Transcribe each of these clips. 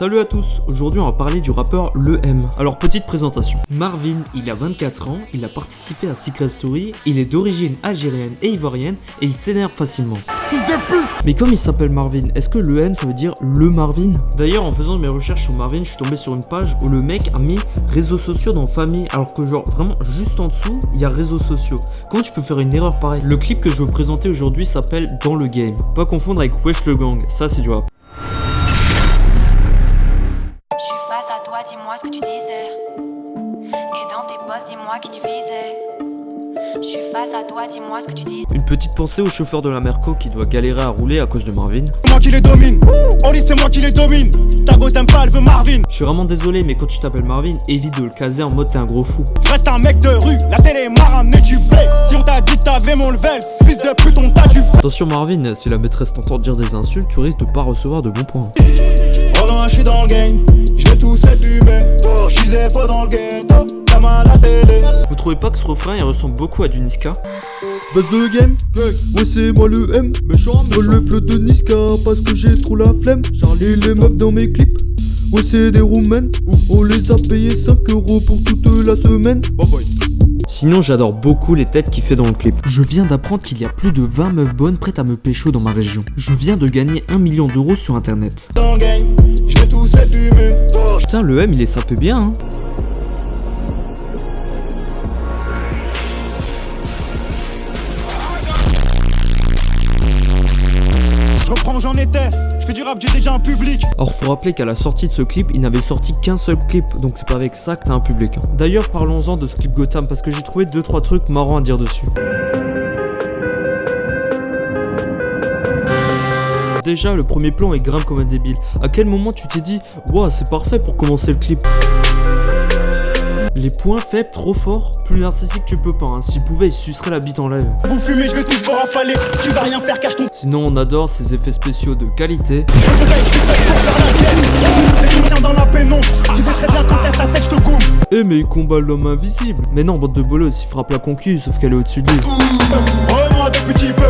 Salut à tous, aujourd'hui on va parler du rappeur LeM. Alors petite présentation. Marvin, il a 24 ans, il a participé à Secret Story, il est d'origine algérienne et ivoirienne et il s'énerve facilement. Fils de pute! Mais comme il s'appelle Marvin, est-ce que LeM ça veut dire le Marvin? D'ailleurs en faisant mes recherches sur Marvin, je suis tombé sur une page où le mec a mis réseaux sociaux dans famille alors que genre vraiment juste en dessous il y a réseaux sociaux. Comment tu peux faire une erreur pareille? Le clip que je veux présenter aujourd'hui s'appelle Dans le Game. Pas confondre avec Wesh le Gang, ça c'est du rap. Je suis face à toi, dis-moi ce que tu disais. Et dans tes posts, dis-moi qui tu visais. Je suis face à toi, dis-moi ce que tu dis. Une petite pensée au chauffeur de la Merco qui doit galérer à rouler à cause de Marvin. C'est moi qui les domine, on dit c'est moi qui les domine. Ta go t'aime pas, elle veut Marvin. Je suis vraiment désolé, mais quand tu t'appelles Marvin, évite de le caser en mode t'es un gros fou. Je reste un mec de rue, la télé m'a ramené du blé. Si on t'a dit t'avais mon level, fils de pute on t'a du. Attention Marvin, si la maîtresse t'entend dire des insultes, tu risques de pas recevoir de bons points. Oh non, je suis dans le game, je vais tous les fumer. Je disais pas dans le ghetto, comme à la télé. Vous trouvez pas que ce refrain il ressemble beaucoup à du Niska? Base de game, ouais c'est moi le M. Moi le flow de Niska parce que j'ai trop la flemme. Charlie les meufs dans mes clips, ouais c'est des roumaines. On les a payé 5 € pour toute la semaine. Bye bye. Sinon j'adore beaucoup les têtes qu'il fait dans le clip. Je viens d'apprendre qu'il y a plus de 20 meufs bonnes prêtes à me pécho dans ma région. Je viens de gagner 1 million d'euros sur internet. Dans le game, je vais tous les fumer. Putain le M il est sapé bien hein. Je reprends, j'en étais, je fais du rap, j'ai déjà un public. Or faut rappeler qu'à la sortie de ce clip, il n'avait sorti qu'un seul clip, donc c'est pas avec ça que t'as un public. Hein. D'ailleurs parlons-en de ce clip Gotham parce que j'ai trouvé 2-3 trucs marrants à dire dessus. Déjà le premier plan est grimpe comme un débile. À quel moment tu t'es dit ouah c'est parfait pour commencer le clip? Les points faibles trop forts, plus narcissique tu peux pas, hein. S'il pouvait il sucerait la bite en live. Vous fumez, je vais tous vous rafaler. Tu vas rien faire, cache ton. Sinon on adore ses effets spéciaux de qualité. Je suis fait pour faire la gueule. T'es tiens dans la pénombre. Tu sais très bien quand t'es ta tête, je te goume. Eh mais il combat l'homme invisible. Mais non bande de bolos, il frappe la concu sauf qu'elle est au-dessus de lui. Oh non, des petits peu.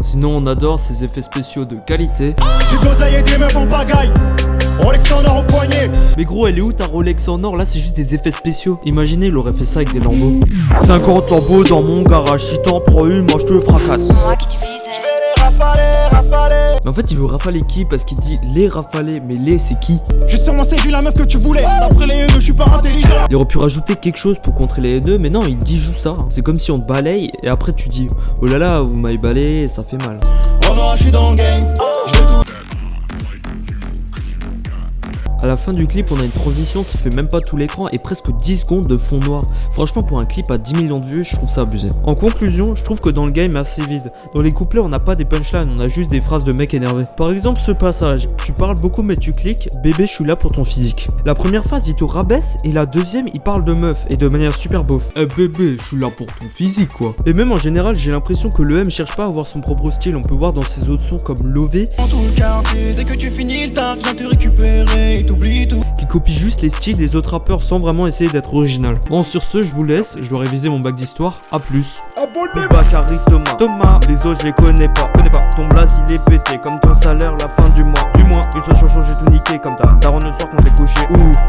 Sinon on adore ses effets spéciaux de qualité. J'ai de l'oseille et des meufs en pagaille. Rolex en or au poignet. Mais gros elle est où ta Rolex en or? Là c'est juste des effets spéciaux. Imaginez il aurait fait ça avec des lambeaux. 50 lambeaux dans mon garage. Si t'en prends une moi je te fracasse. Moi qui tu visais. Je vais les rafaler. Mais en fait il veut rafaler qui? Parce qu'il dit les rafaler. Mais les c'est qui? J'ai sûrement séduit la meuf que tu voulais. D'après les haineux, je suis pas intelligent. Il aurait pu rajouter quelque chose pour contrer les haineux. Mais non il dit juste ça. C'est comme si on te balaye et après tu dis oh là là vous m'avez balayé ça fait mal. Oh non, je suis dans le game. Je vais tout. À la fin du clip, on a une transition qui fait même pas tout l'écran et presque 10 secondes de fond noir. Franchement, pour un clip à 10 millions de vues, je trouve ça abusé. En conclusion, je trouve que dans le game est assez vide. Dans les couplets, on n'a pas des punchlines, on a juste des phrases de mecs énervés. Par exemple, ce passage, tu parles beaucoup mais tu cliques, bébé, je suis là pour ton physique. La première phrase, il te rabaisse et la deuxième, il parle de meuf et de manière super beauf. Eh bébé, je suis là pour ton physique quoi. Et même en général, j'ai l'impression que le M cherche pas à avoir son propre style. On peut voir dans ses autres sons comme Lové. Dans tout le quartier, dès que tu finis le taf, viens te récupérer et t'oublies tout. Qui copie juste les styles des autres rappeurs sans vraiment essayer d'être original. Bon sur ce je vous laisse, je dois réviser mon bac d'histoire, à plus. Abonnez-vous. Bacari Thomas, les autres je les connais pas, ton blaze il est pété, comme ton salaire la fin du mois, une fois sur j'ai tout niqué comme ta daronne le soir quand t'es couché,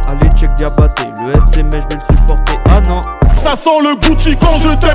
allez check Diabaté, le FC mais je vais le supporter, ah non. Ça sent le Gucci quand je t'aime.